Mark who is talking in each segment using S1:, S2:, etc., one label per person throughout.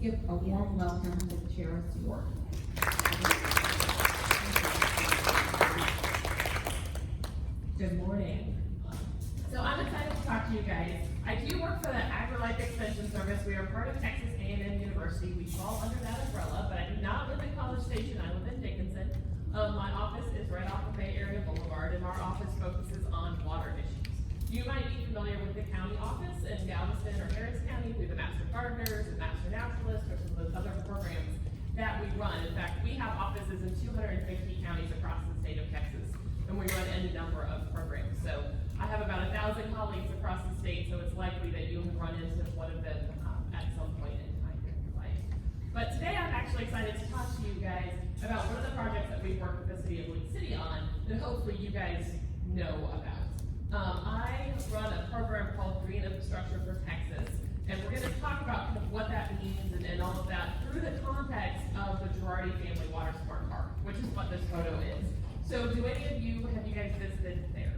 S1: give a warm welcome to Chariss York.
S2: Good morning. So I'm excited to talk to you guys. I do work for the AgriLife Extension Service. We are part of Texas A&M University. We fall under that umbrella, but I do not live in College Station. I live in Dickinson. My office is right off of Bay Area Boulevard, and our office focuses on water issues. You might be familiar with the county office in Galveston or Harris County. We have the Master Gardeners and Master Naturalists, or some of those other programs that we run. In fact, we have offices in 250 counties across the state of Texas, and we run any number of programs. So I have about 1,000 colleagues across the state, so it's likely that you have run into one of them at some point in time in your life. But today I'm actually excited to talk to you guys about one of the projects that we've worked with the city of League City on that hopefully you guys know about. I run a program called Green Infrastructure for Texas, and we're going to talk about kind of what that means and all of that through the context of the Girardi Family Water Smart Park, which is what this photo is. So do any of you, have you guys visited there?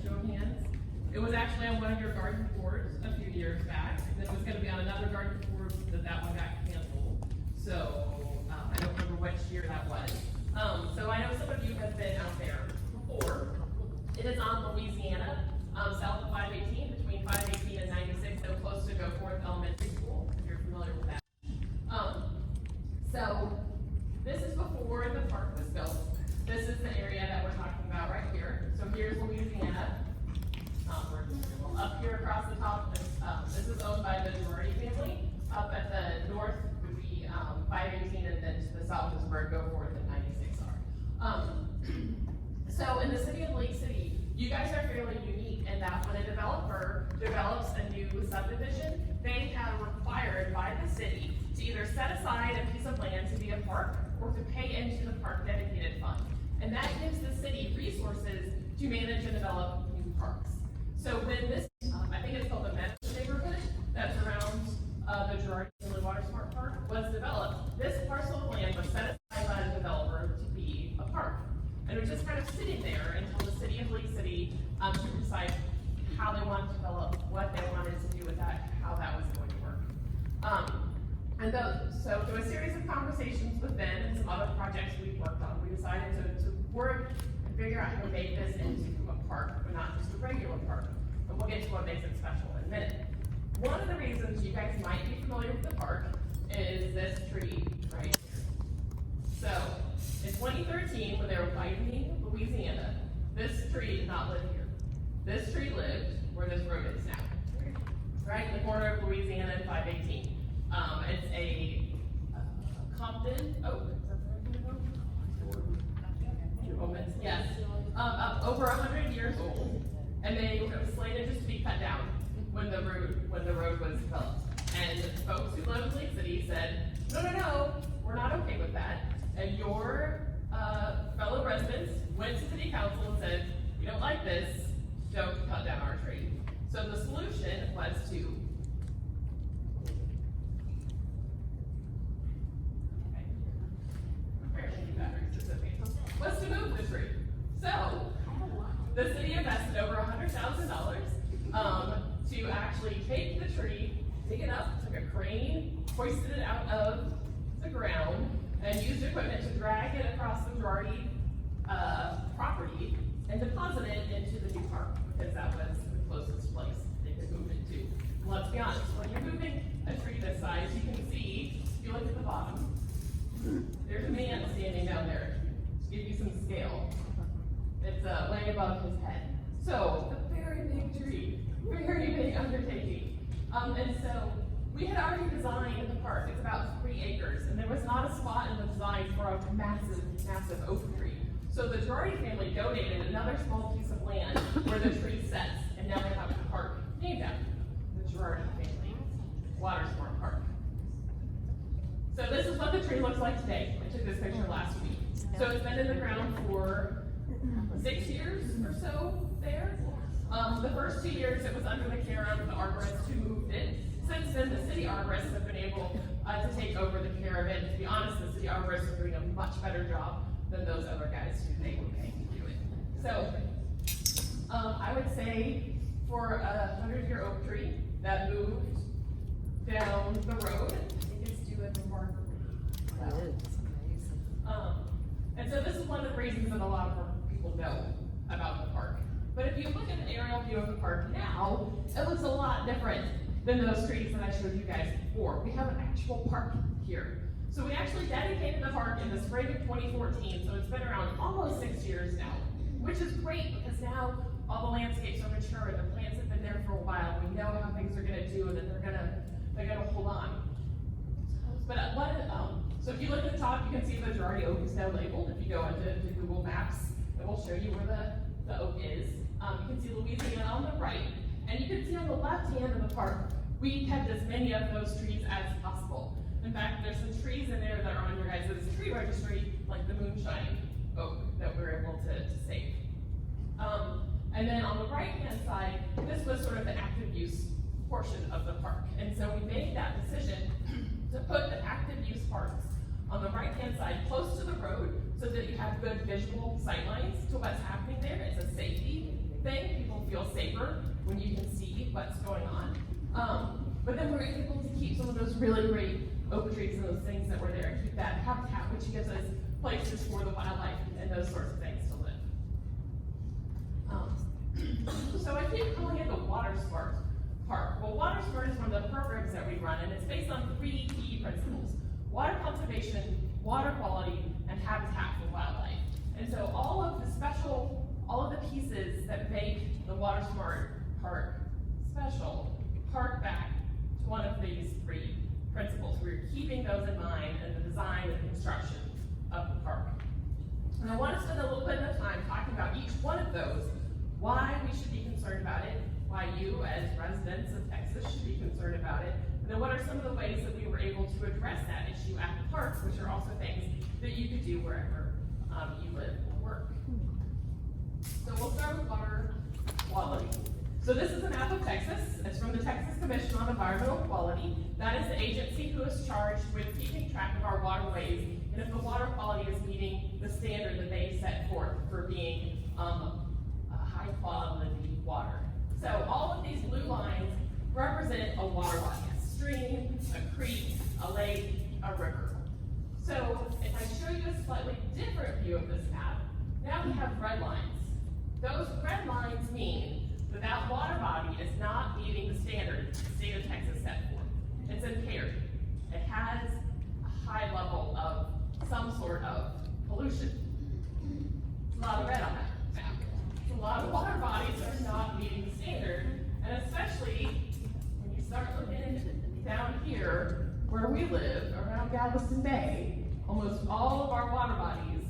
S2: Show of hands. It was actually on one of your garden boards a few years back. It was going to be on another garden board, but that one got canceled. So I don't remember which year that was. So I know some of you have been out there before. It is on Louisiana, south of 518, between 518 and 96, so close to Goforth Elementary School, if you're familiar with that. So this is before the park was built. This is the area that we're talking about right here. So here's Louisiana. Up here across the top, this is owned by the Girardi family. Up at the north would be 518, and then to the south is where Goforth and 96 are. So in the city of Lake City, you guys are fairly unique in that when a developer develops a new subdivision, they have required by the city to either set aside a piece of land to be a park or to pay into the park dedicated fund. And that gives the city resources to manage and develop new parks. So when this, I think it's called the Meadows neighborhood that surrounds the Girardi Family Water Smart Park was developed, this parcel of land was set aside by the developer to be a park. And it was just kind of sitting there until the city of Lake City could decide how they wanted to develop, what they wanted to do with that, how that was going to work. So through a series of conversations with them and some other projects we've worked on, we decided to work and figure out how to make this into a park, but not just a regular park. And we'll get to what makes it special in a minute. One of the reasons you guys might be familiar with the park is this tree right here. So in 2013, when they were widening Louisiana, this tree did not live here. This tree lived where this road is now, right in the corner of Louisiana and 518. It's a Compton Oak. Yes. Over 100 years old, and it was slated just to be cut down when the road was developed. And folks who live in Lake City said, no, we're not okay with that. And your fellow residents went to city council and said, we don't like this, don't cut down our tree. So the solution was to move the tree. So the city invested over $100,000 to actually take the tree, dig it up, took a crane, hoisted it out of the ground, and used equipment to drag it across the Girardi property and deposit it into the new park, because that was the closest place they could move it to. And let's be honest, when you're moving a tree this size, you can see, if you look at the bottom, there's a man standing down there. To give you some scale. It's way above his head. So, a very big tree, very big undertaking. And so, we had already designed the park. It's about 3 acres, and there was not a spot in the design for a massive, massive oak tree. So the Girardi family donated another small piece of land where the tree sets, and now they have a park named after the Girardi family Water Smart Park. So this is what the tree looks like today. I took this picture last week. So it's been in the ground for 6 years or so there. The first 2 years it was under the care of the arborists who moved it. Since then, the city arborists have been able to take over the care of it. To be honest, the city arborists are doing a much better job than those other guys who they were paying to do it. So I would say for a 100-year oak tree that moved down the road, I think it's
S1: it remarkably well.
S3: It is amazing.
S2: And so this is one of the reasons that a lot of people know about the park. But if you look at an aerial view of the park now, it looks a lot different than those trees that I showed you guys before. We have an actual park here. So we actually dedicated the park in the spring of 2014, so it's been around almost 6 years now, which is great because now all the landscapes are mature and the plants have been there for a while. We know how things are gonna do and that they're gonna hold on. But so if you look at the top, you can see the majority oak is now labeled. If you go into Google Maps, it will show you where the oak is. You can see Louisiana on the right, and you can see on the left hand of the park, we kept as many of those trees as possible. In fact, there's some trees in there that are on your guys' tree registry, like the moonshine oak that we were able to save. And then on the right-hand side, this was sort of the active use portion of the park. And so we made that decision to put the active use parks on the right-hand side close to the road so that you have good visual sightlines to what's happening there. It's a safety thing. People feel safer when you can see what's going on. But then we're able to keep some of those really great oak trees and those things that were there and keep that habitat, which gives us places for the wildlife and those sorts of things to live. So I keep calling it the Water Smart Park. Well, Water Smart is one of the programs that we run, and it's based on 3 key principles: water conservation, water quality, and habitat for wildlife. And so all of the pieces that make the Water Smart Park special hark back to one of these 3 principles. We're keeping those in mind in the design and construction of the park. And I want to spend a little bit of time talking about each one of those, why we should be concerned about it, why you as residents of Texas should be concerned about it, and then what are some of the ways that we were able to address that issue at the parks, which are also things that you could do wherever you live or work. So we'll start with water quality. So this is a map of Texas. It's from the Texas Commission on Environmental Quality. That is the agency who is charged with keeping track of our waterways and if the water quality is meeting the standard that they set forth for being a high quality water. So all of these blue lines represent a water body, a stream, a creek, a lake, a river. So if I show you a slightly different view of this map, now we have red lines. Those red lines mean that that water body is not meeting the standard the state of Texas set forth. It's impaired. It has a high level of some sort of pollution. It's a lot of red on that map. It's a lot of water bodies that are not meeting the standard, and especially when you start looking down here where we live, around Galveston Bay, almost all of our water bodies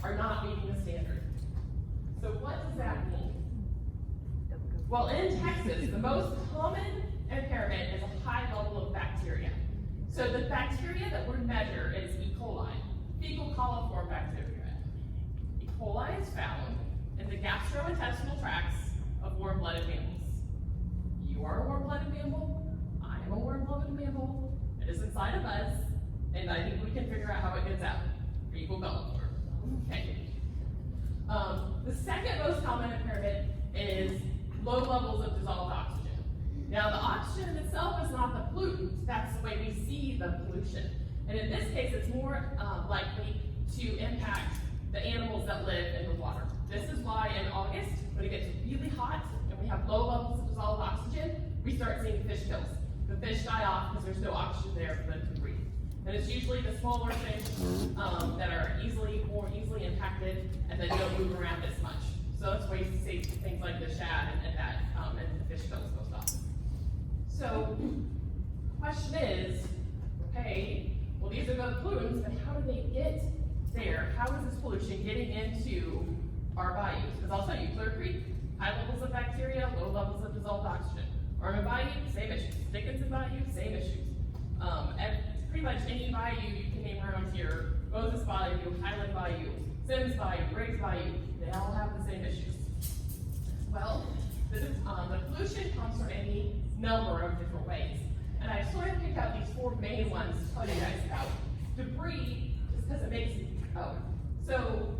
S2: are not meeting the standard. So what does that mean? Well, in Texas, the most common impairment is a high level of bacteria. So the bacteria that we measure is E. coli, fecal coliform bacteria. E. coli is found in the gastrointestinal tracts of warm-blooded mammals. You are a warm-blooded mammal. I am a warm-blooded mammal. It is inside of us, and I think we can figure out how it gets out. Fecal coliform. Okay. The second most common impairment is low levels of dissolved oxygen. Now, the oxygen itself is not the pollutant. That's the way we see the pollution. And in this case, it's more likely to impact the animals that live in the water. This is why in August, when it gets really hot and we have low levels of dissolved oxygen, we start seeing fish kills. The fish die off because there's no oxygen there for them to breathe. And it's usually the smaller fish that are more easily impacted and that don't move around as much. So that's why you see things like the shad and the fish kills most often. So the question is, okay, well these are the pollutants, but how do they get there? How is this pollution getting into our bayous? Because I'll tell you, Clear Creek, high levels of bacteria, low levels of dissolved oxygen. Ormond Bayou, same issues. Dickinson Bayou, same issues. And pretty much any bayou you can name around here, Moses Bayou, Highland Bayou, Sims Bayou, Riggs Bayou, they all have the same issues. Well, the pollution comes from any number of different ways. And I sort of picked out these 4 main ones to tell you guys about. Debris, just because it makes it, so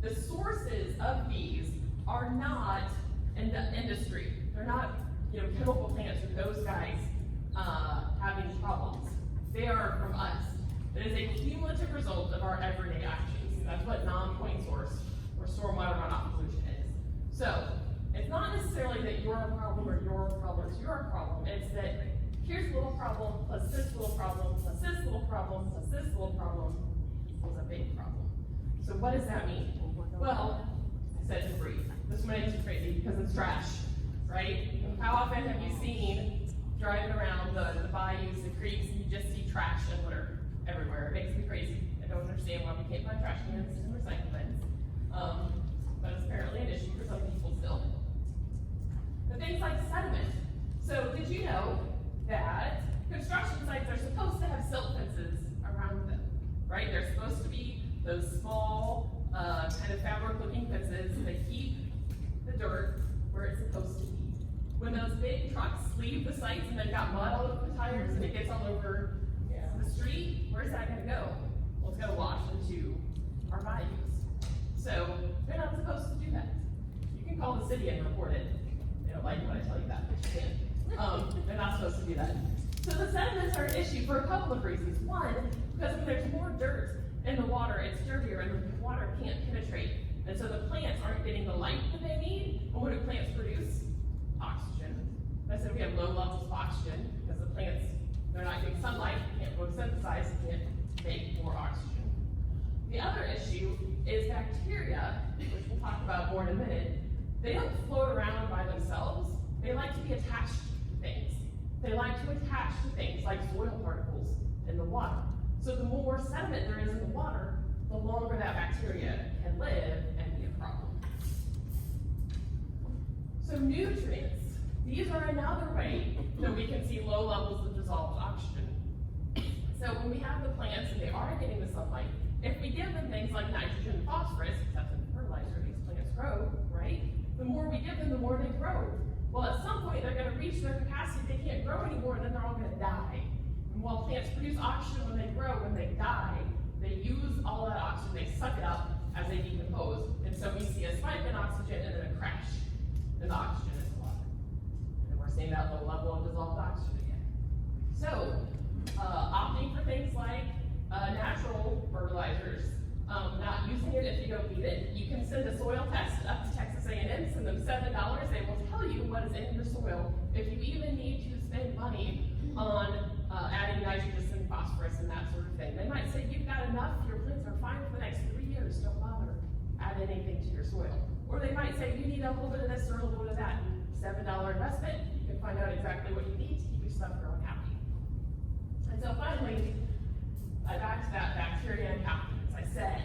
S2: the sources of these are not in the industry. They're not, chemical plants or those guys. having problems. They are from us. It is a cumulative result of our everyday actions. That's what non-point source or stormwater runoff pollution is. So, it's not necessarily that you're a problem or your problem is your problem. It's that here's a little problem, plus this little problem, plus this little problem, plus this little problem equals a big problem. So what does that mean? Well, I said debris. This one makes you crazy because it's trash, right? How often have you seen driving around the bayous, the creeks, and you just see trash and litter everywhere? It makes me crazy. I don't understand why we can't buy trash cans and recycle bins. But it's apparently an issue for some people still. But things like sediment. So did you know that construction sites are supposed to have silt fences around them, right? They're supposed to be those small, kind of fabric-looking fences that keep the dirt where it's supposed to be. When those big trucks leave the sites and they've got mud all over the tires and it gets all over the street, where's that gonna go? Well, it's gonna wash into our bayous. So they're not supposed to do that. You can call the city and report it. They don't like it when I tell you that, but you can. They're not supposed to do that. So the sediments are an issue for a couple of reasons. One, because when there's more dirt in the water, it's dirtier and the water can't penetrate. And so the plants aren't getting the light that they need. And what do plants produce? Oxygen. I said we have low levels of oxygen because the plants, they're not getting sunlight, can't photosynthesize, can't make more oxygen. The other issue is bacteria, which we'll talk about more in a minute. They don't float around by themselves. They like to be attached to things. They like to attach to things like soil particles in the water. So the more sediment there is in the water, the longer that bacteria can live and be a problem. So nutrients. These are another way that we can see low levels of dissolved oxygen. So when we have the plants and they are getting the sunlight, if we give them things like nitrogen and phosphorus, that's a fertilizer these plants grow, right? The more we give them, the more they grow. Well, at some point, they're going to reach their capacity. They can't grow anymore, and then they're all going to die. And while plants produce oxygen when they grow, when they die, they use all that oxygen, they suck it up as they decompose. And so we see a spike in oxygen and then a crash in the oxygen in the water. And we're seeing that low level of dissolved oxygen again. So, opting for things like natural fertilizers, not using it if you don't need it. You can send a soil test up to Texas A&M, send them $7. They will tell you what is in your soil. If you even need to spend money on adding nitrogen and phosphorus and that sort of thing, they might say you've got enough, your plants are fine for the next 3 years, don't bother adding anything to your soil. Or they might say you need a little bit of this or a little bit of that. $7 investment, you can find out exactly what you need to keep your stuff growing happy. And so finally, back to that bacteria and pathogens. I said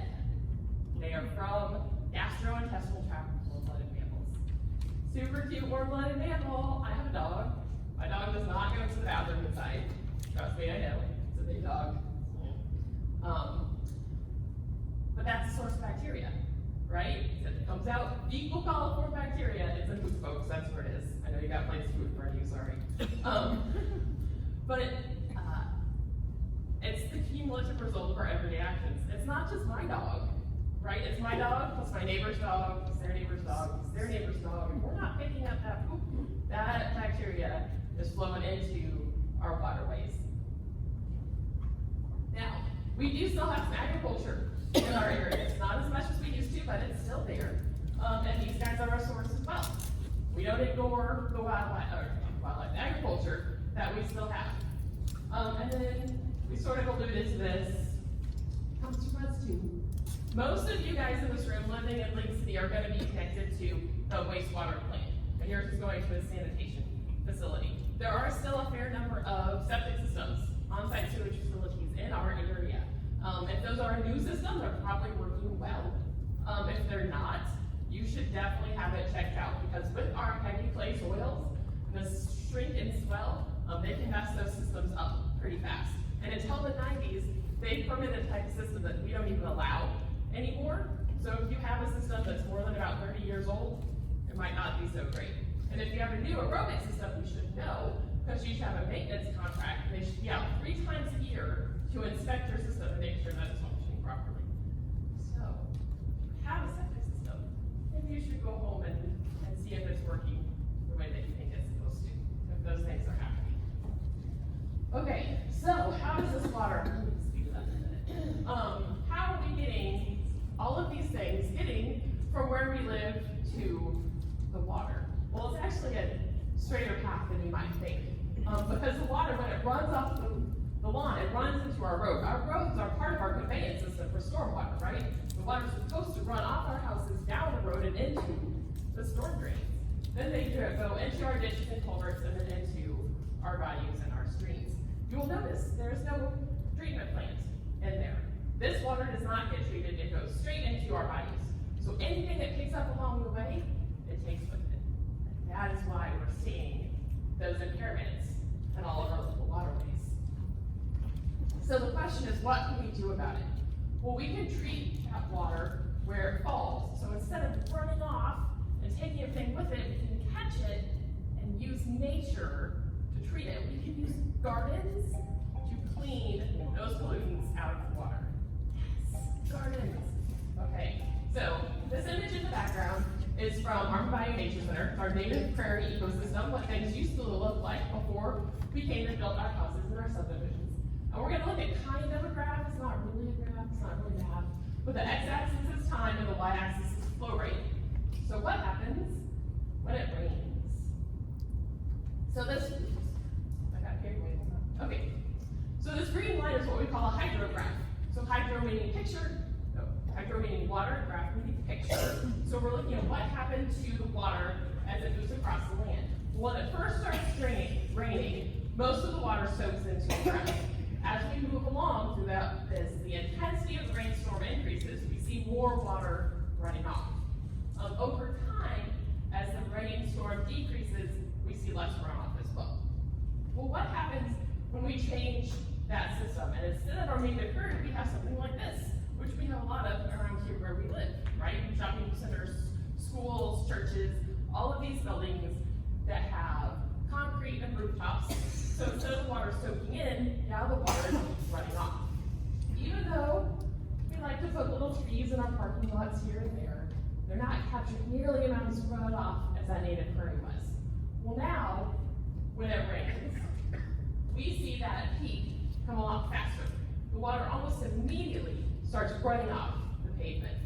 S2: they are from gastrointestinal tract warm-blooded mammals. Super cute warm-blooded mammal. I have a dog. My dog does not go to the bathroom inside. Trust me, I know. It's a big dog. But that's the source of bacteria, right? It comes out fecal coliform bacteria. It's in food, folks. That's where it is. I know you got plates of food in front of you. Sorry. But it's the cumulative result of our everyday actions. It's not just my dog, right? It's my dog plus my neighbor's dog plus their neighbor's dog plus their neighbor's dog. And we're not picking up that poop. That bacteria is flowing into our waterways. Now, we do still have some agriculture in our areas. Not as much as we used to, but it's still there. And these guys are a source as well. We don't ignore the wildlife agriculture that we still have. And then we sort of alluded to this, comes to us too. Most of you guys in this room living in Lake City are going to be connected to the wastewater plant, and yours is going to a sanitation facility. There are still a fair number of septic systems, on-site sewage facilities in our area. If those are a new system, they're probably working well. If they're not, you should definitely have it checked out, because with our heavy clay soils, the shrink and swell, they can mess those systems up pretty fast. And until the 90s, they permitted a type of system that we don't even allow anymore. So if you have a system that's more than about 30 years old, it might not be so great. And if you have a new aerobic system, you should know, because you should have a maintenance contract. They should be out 3 times a year to inspect your system and make sure that it's functioning properly. So, if you have a septic system, maybe you should go home and see if it's working the way that you think it's supposed to, if those things are happening. water, let me speed it up a minute. How are we getting all of these things from where we live to the water? Well, it's actually a straighter path than you might think. Because the water, when it runs off the lawn, it runs into our road. Our roads are part of our conveyance system for stormwater, right? The water's supposed to run off our houses, down the road, and into the storm drains. Then they go into our ditches and culverts, and then into our bayous and our streams. You will notice there's no treatment plant in there. This water does not get treated, it goes straight into our bayous. So anything that picks up along the way, it takes with it. And that is why we're seeing those impairments in all of our local waterways. So the question is, what can we do about it? Well, we can treat that water where it falls. So instead of running off and taking everything with it, we can catch it and use nature to treat it. We can use gardens to clean those pollutants out of the water. Yes, gardens. Okay, so this image in the background is from our Bayou Nature Center, our native prairie ecosystem, what things used to look like before we came and built our houses and our subdivisions. And we're gonna look at kind of a graph, it's not really a graph, it's not really a map, but the x-axis is time and the y-axis is flow rate. So what happens when it rains? So this, okay. So this green line is what we call a hydrograph. So hydro meaning picture, hydro meaning water, graph meaning picture. So we're looking at what happened to the water as it moves across the land. When it first starts raining, most of the water soaks into the ground. As we move along through the intensity of the rainstorm increases, we see more water running off. Over time, as the rainstorm decreases, we see less runoff as well. Well, what happens when we change that system? And instead of our main current, we have something like this, which we have a lot of around here where we live, right? Shopping centers, schools, churches, all of these buildings that have concrete and rooftops. So instead of the water soaking in, now the water is running off. Even though we like to put little trees in our parking lots here and there, they're not capturing nearly the amount of runoff as that native prairie was. Well now, when it rains, we see that peak come along faster. The water almost immediately starts running off the pavement.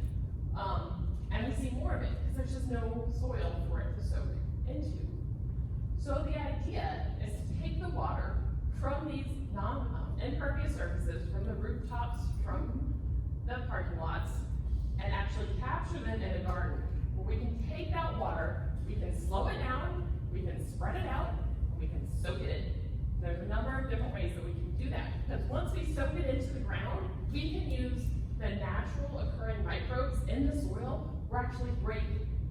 S2: And we see more of it, because there's just no soil for it to soak into. So the idea is to take the water from these impervious surfaces, from the rooftops, from the parking lots, and actually capture them in a garden, where we can take that water, we can slow it down, we can spread it out, and we can soak it in. There's a number of different ways that we can do that, because once we soak it into the ground, we can use the natural occurring microbes in the soil, or actually break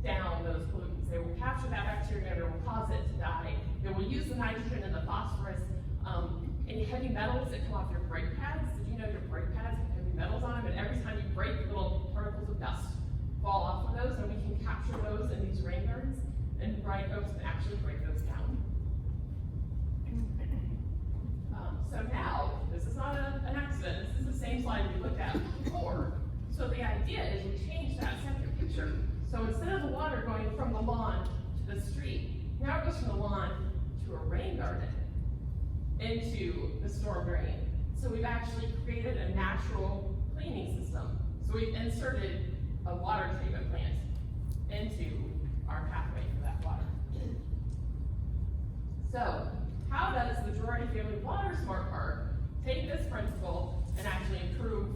S2: down those pollutants. They will capture that bacteria, and it will cause it to die. They will use the nitrogen and the phosphorus, any heavy metals that come off your brake pads. Did you know your brake pads have heavy metals on them? And every time you brake, little particles of dust fall off of those, and we can capture those in these rain gardens, and microbes can actually break those down. So now, this is not an accident. This is the same slide we looked at before. So the idea is we change that second picture. So instead of the water going from the lawn to the street, now it goes from the lawn to a rain garden, into the storm drain. So we've actually created a natural cleaning system. So we've inserted a water treatment plant into our pathway for that water. So how does the Majority Family Water Smart Park take this principle and actually improve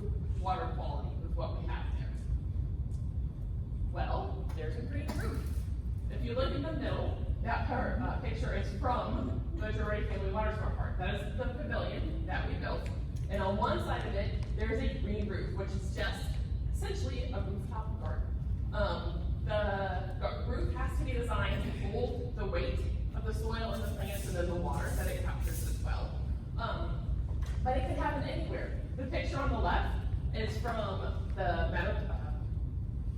S2: water quality with what we have there? Well, there's a green roof. If you look in the middle, that picture is from the Majority Family Water Smart Park. That is the pavilion that we built. And on one side of it, there's a green roof, which is just essentially a rooftop garden. The roof has to be designed to hold the weight of the soil and the plants and then the water that it captures as well. But it can happen anywhere. The picture on the left is from the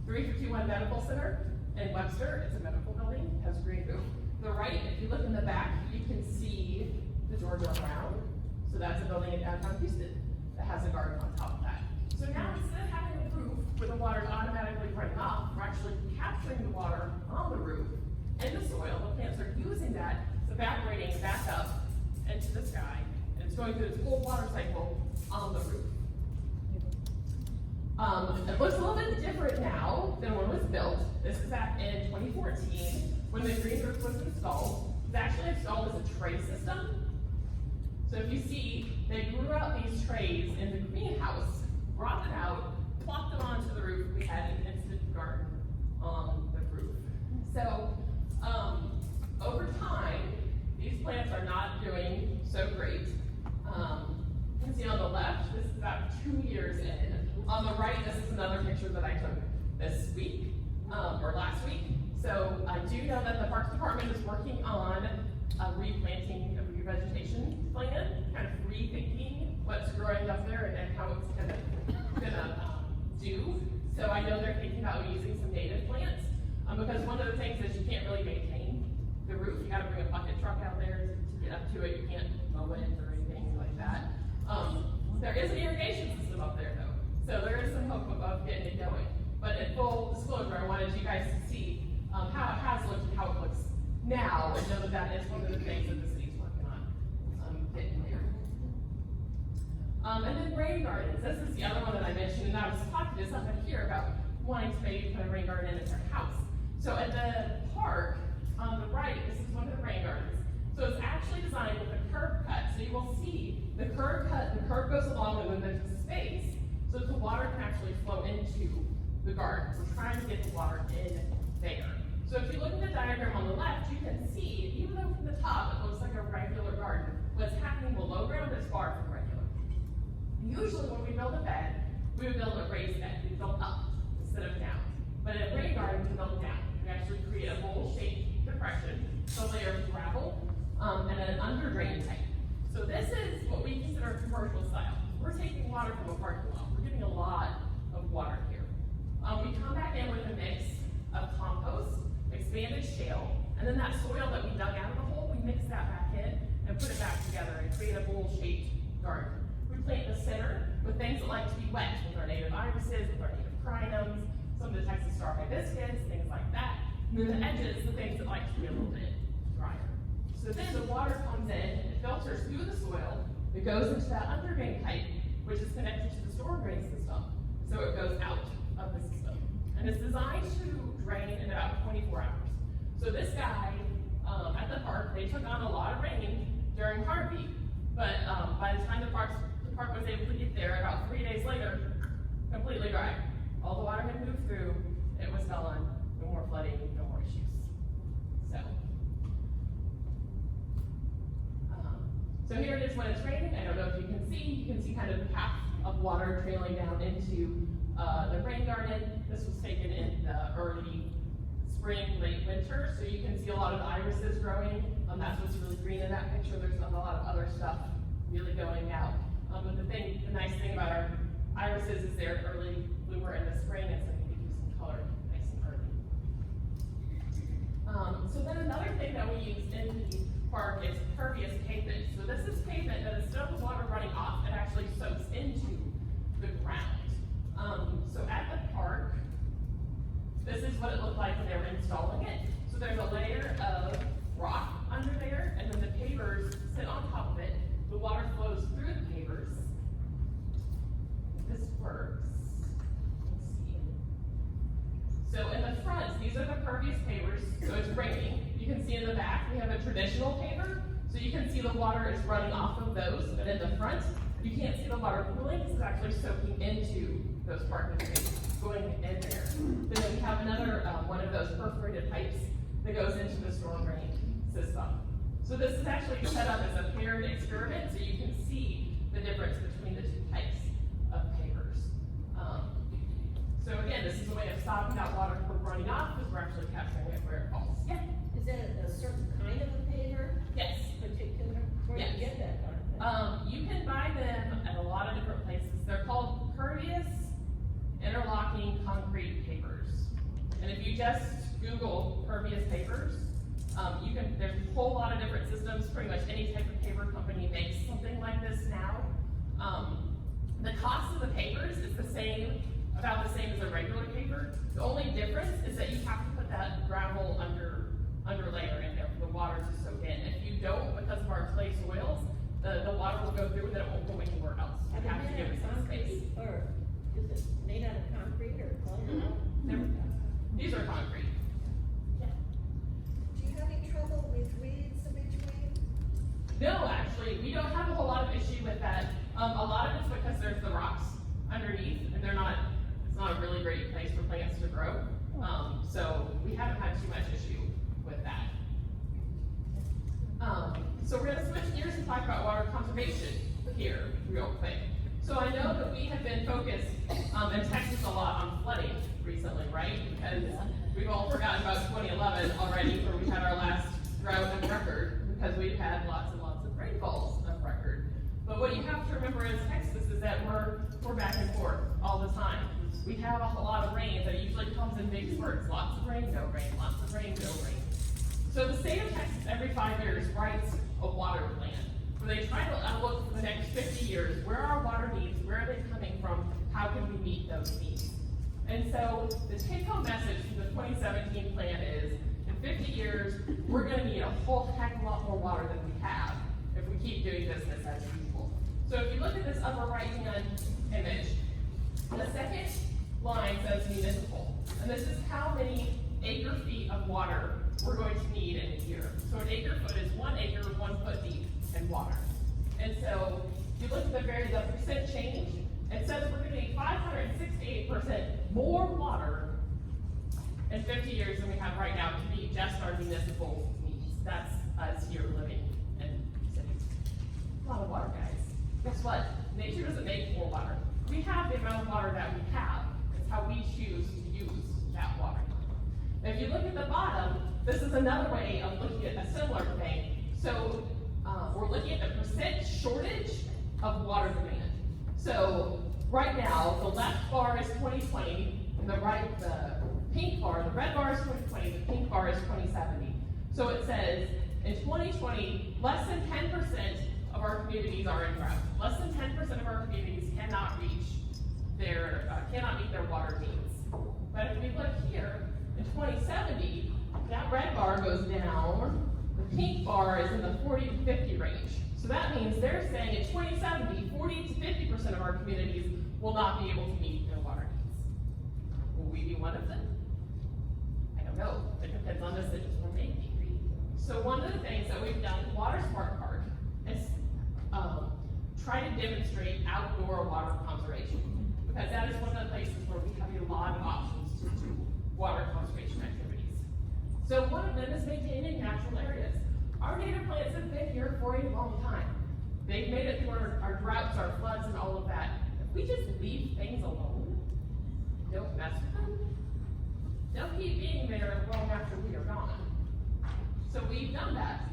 S2: 351 Medical Center in Webster. It's a medical building, has a green roof. The right, if you look in the back, you can see the Georgia Brown. So that's a building in downtown Houston that has a garden on top of that. So now instead of having a roof where the water is automatically running off, we're actually capturing the water on the roof in the soil. The plants are using that, it's evaporating back up into the sky and It's going through its whole water cycle on the roof. It looks a little bit different now than when it was built. This is back in 2014 when the green roof was installed. It was actually installed as a tray system. So if you see, they grew out these trays in the greenhouse, brought them out, plopped them onto the roof. We had an instant garden on the roof. So over time, these plants are not doing so great. You can see on the left, this is about 2 years in. On the right, this is another picture that I took this week, or last week. So I do know that the Parks Department is working on a replanting, a revegetation plan, kind of rethinking what's growing up there and how it's gonna do. So I know they're thinking about using some native plants, because one of the things is you can't really maintain the roof. You gotta bring a bucket truck out there to get up to it. You can't mow it or anything like that. There is an irrigation system up there though. So there is some hope of getting it going. But in full disclosure, I wanted you guys to see how it has looked and how it looks now, and know that that is one of the things that the city's working on getting there. And then rain gardens. This is the other one that I mentioned, and I was talking to someone here about wanting to maybe put a rain garden in their house. So at the park on the right, this is one of the rain gardens. So it's actually designed with a curb cut. So you will see the curb cut, the curb goes along and then there's a space so that the water can actually flow into the garden. We're trying to get the water in there. So if you look at the diagram on the left, you can see, even though from the top it looks like a regular garden, what's happening below ground is far from regular. Usually when we build a bed, we would build a raised bed. We build up instead of down. But in a rain garden, we build down. We actually create a bowl-shaped depression, a layer of gravel, and an under-drain tank. So this is what we consider commercial style. We're taking water from a parking lot. We're getting a lot of water here. We come back in with a mix of compost, expanded shale, and then that soil that we dug out of the hole, we mix that back in and put it back together and create a bowl-shaped garden. We plant the center with things that like to be wet, with our native irises, with our native crinums, some of the Texas star hibiscus, things like that. And then the edges, the things that like to be a little bit drier. So then the water comes in, it filters through the soil, it goes into that underdrain pipe, which is connected to the storm drain system. So it goes out of the system. And it's designed to drain in about 24 hours. So this guy, at the park, they took on a lot of rain during Harvey, but by the time the park was able to get there, about 3 days later, completely dry. All the water had moved through, it was gone, no more flooding, no more issues. So here it is when it's raining. I don't know if you can see kind of the path of water trailing down into the rain garden. This was taken in the early spring, late winter, so you can see a lot of the irises growing. That's what's really green in that picture. There's a lot of other stuff really going out. But the nice thing about our irises is they're early bloomer in the spring, and so they give you some color nice and early. So then another thing that we use in the park is pervious pavement. So this is pavement that instead of the water running off, it actually soaks into the ground. So at the park, this is what it looked like when they were installing it. So there's a layer of rock under there, and then the pavers sit on top of it. The water flows through the pavers. This works. Let's see. So in the front, these are the pervious pavers, so it's raining. You can see in the back, we have a traditional paver, so you can see the water is running off of those, but in the front, you can't see the water pooling, because it's actually soaking into those parking spaces, going in there. Then we have another one of those perforated pipes that goes into the storm drain system. So this is actually set up as a paired experiment, so you can see the difference between the two types of pavers. So again, this is a way of stopping that water from running off, because we're actually capturing it where it falls. Yeah.
S1: Is that a certain kind of a paver?
S2: Yes.
S1: Particular? Where do you get that kind of thing?
S2: You can buy them at a lot of different places. They're called pervious interlocking concrete pavers. And if you just Google pervious pavers, there's a whole lot of different systems. Pretty much any type of paver company makes something like this now. The cost of the pavers is about the same as a regular paver. The only difference is that you have to put that gravel under layer in there for the water to soak in. If you don't, because of our clay soils, the water will will go through and then it won't go anywhere else.
S1: Are
S2: We
S1: they
S2: have to give
S1: made
S2: it
S1: out of
S2: some space.
S1: concrete, or is it made out of concrete or clay?
S2: These are concrete.
S3: Do you have any trouble with weeds in between?
S2: No, actually, we don't have a whole lot of issue with that. A lot of it's because there's the rocks underneath, and it's not a really great place for plants to grow. So we haven't had too much issue with that. So we're gonna switch gears and talk about water conservation here real quick. So I know that we have been focused in Texas a lot on flooding recently, right? Because we've all forgotten about 2011 already, where we had our last drought on record, because we've had lots and lots of rainfalls on record. But what you have to remember in Texas is that we're back and forth all the time. We have a lot of rain that usually comes in big spurts. Lots of rain, no rain, lots of rain, no rain. So the state of Texas every 5 years writes a water plan, where they try to outlook for the next 50 years. Where are our water needs? Where are they coming from? How can we meet those needs? And so the take-home message from the 2017 plan is, in 50 years, we're gonna need a whole heck of a lot more water than we have if we keep doing business as usual. So if you look at this upper right-hand image, the second line says municipal, and this is how many acre-feet of water we're going to need in a year. So an acre-foot is 1 acre, 1 foot deep in water. And so if you look at the percent change, it says we're gonna need 568% more water in 50 years than we have right now to meet just our municipal needs. That's us here living in cities. A lot of water, guys. Guess what? Nature doesn't make more water. We have the amount of water that we have. It's how we choose to use that water. If you look at the bottom, this is another way of looking at a similar thing. So we're looking at the percent shortage of water demand. So right now, the left bar is 2020, and the pink bar, the red bar is 2020, the pink bar is 2070. So it says, in 2020, less than 10% of our communities are in drought. Less than 10% of our communities cannot meet their water needs. But if we look here, in 2070, that red bar goes down, the pink bar is in the 40 to 50 range. So that means they're saying in 2070, 40 to 50% of our communities will not be able to meet their water needs. Will we be one of them? I don't know. It depends on the decisions we're making. So one of the things that we've done in Water Smart Park is try to demonstrate outdoor water conservation, because that is one of the places where we have a lot of options to do water conservation activities. So one of them is maintaining natural areas. Our native plants have been here for a long time. They've made it through our droughts, our floods, and all of that. If we just leave things alone, don't mess with them, they'll keep being there long after we are gone. So we've done that.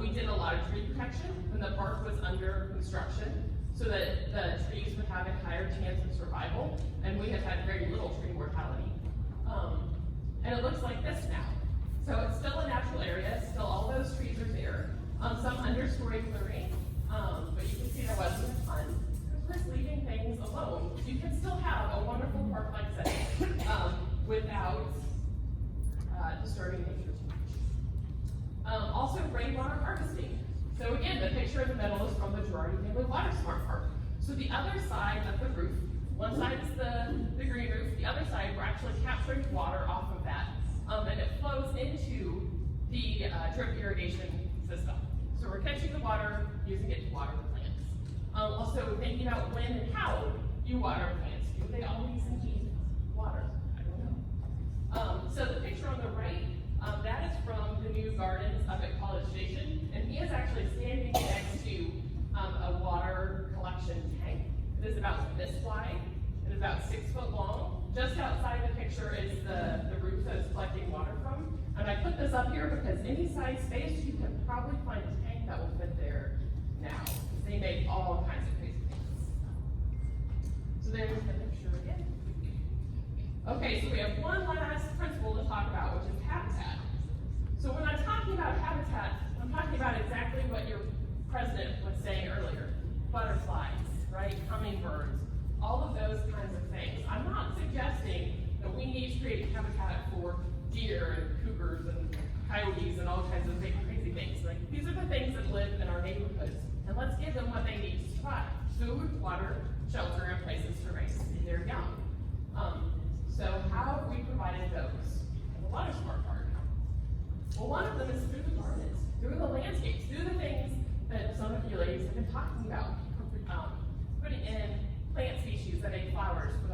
S2: We did a lot of tree protection when the park was under construction, so that the trees would have a higher chance of survival, and we have had very little tree mortality. And it looks like this now. So it's still a natural area, still all those trees are there. Some understory clearing, but you can see there wasn't a ton. We're just leaving things alone. You can still have a wonderful park like this without disturbing nature too much. Also rainwater harvesting. So again, the picture in the middle is from the Girardi Family Water Smart Park. So the other side of the roof, one side is the green roof, the other side we're actually capturing water off of that. And it flows into the drip irrigation system. So we're catching the water, using it to water the plants. Also thinking about when and how you water plants. Do they always need water? I don't know. So the picture on the right, that is from the new gardens up at College Station, and he is actually standing next to a water collection tank. It is about this wide. It is about 6 foot long. Just outside the picture is the roof that it's collecting water from. And I put this up here because any size space, you can probably find a tank that will fit there now. They make all kinds of crazy things. So there's the picture again. Okay, so we have one last principle to talk about, which is habitat. So when I'm talking about habitat, I'm talking about exactly what your president was saying earlier. Butterflies, right? Hummingbirds, all of those kinds of things. I'm not suggesting that we need to create habitat for deer and cougars and coyotes and all kinds of big crazy things. Like, these are the things that live in our neighborhoods, and let's give them what they need to survive: food, water, shelter, and places to raise their young. So how have we provided those at the Watershed Park? Well, one of them is through the gardens, through the landscapes, through the things that some of you ladies have been talking about. Putting in plant species that make flowers for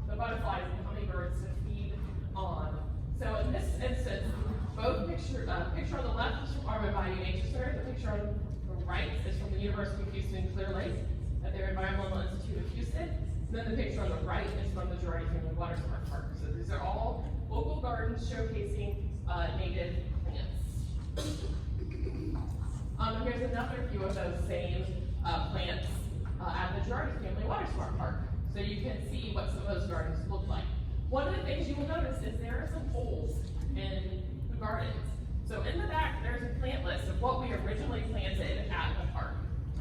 S2: the butterflies and hummingbirds to feed on. So in this instance, both picture on the left is from Armand Bayou Nature Center. The picture on the right is from the University of Houston Clear Lake at their Environmental Institute of Houston. And then the picture on the right is from the Girardi Family Watershed Park. So these are all local gardens showcasing native plants. Here's another view of those same plants at the Girardi Family Watershed Park. So you can see what some of those gardens look like. One of the things you will notice is there are some holes in the gardens. So in the back, there's a plant list of what we originally planted at the park.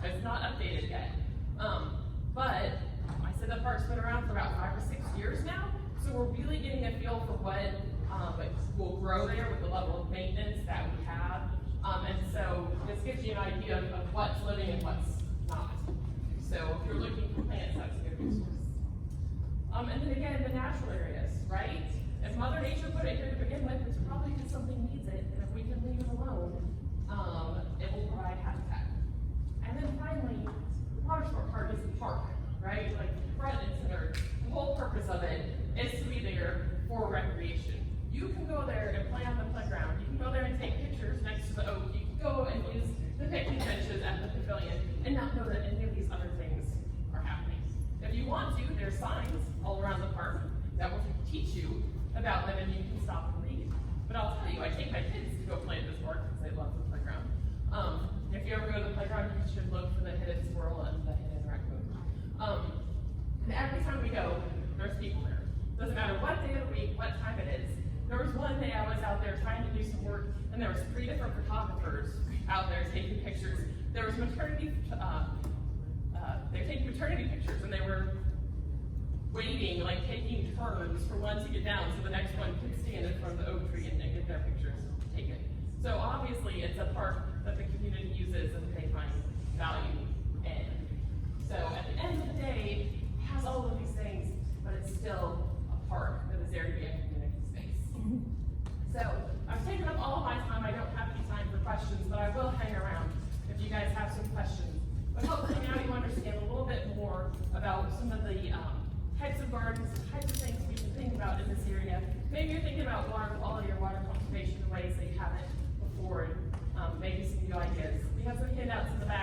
S2: It's not updated yet. But I said the park's been around for about 5 or 6 years now, so we're really getting a feel for what will grow there with the level of maintenance that we have. And so this gives you an idea of what's living and what's not. So if you're looking for plants, that's a good resource. And then again, the natural areas, right? If Mother Nature put it here to begin with, it's probably because something needs it, and if we can leave it alone, it will provide habitat. And then finally, the Watershed Park is a park, right? Like front and center. The whole purpose of it is to be there for recreation. You can go there and play on the playground. You can go there and take pictures next to the oak. You can go and use the picnic benches at the pavilion and not know that any of these other things are happening. If you want to, there's signs all around the park that will teach you about them, and you can stop and read. But I'll tell you, I take my kids to go play at this park because they love the playground. If you ever go to the playground, you should look for the hidden squirrel and the hidden raccoon. And every time we go, there's people there. Doesn't matter what day of the week, what time it is. There was one day I was out there trying to do some work, and there was 3 different photographers out there taking pictures. There was maternity, they were taking maternity pictures, and they were waiting, like taking turns for one to get down so the next one could stand in front of the oak tree and get their pictures taken. So obviously it's a park that the community uses and they find value in. So at the end of the day, it has all of these things, but it's still a park that is there to be a community space. So I've taken up all of my time. I don't have any time for questions, but I will hang around if you guys have some questions. But hopefully now you understand a little bit more about some of the types of gardens, the types of things we can think about in this area. Maybe you're thinking about water quality or water conservation in ways that you haven't before, and maybe some new ideas. We have some handouts in the back.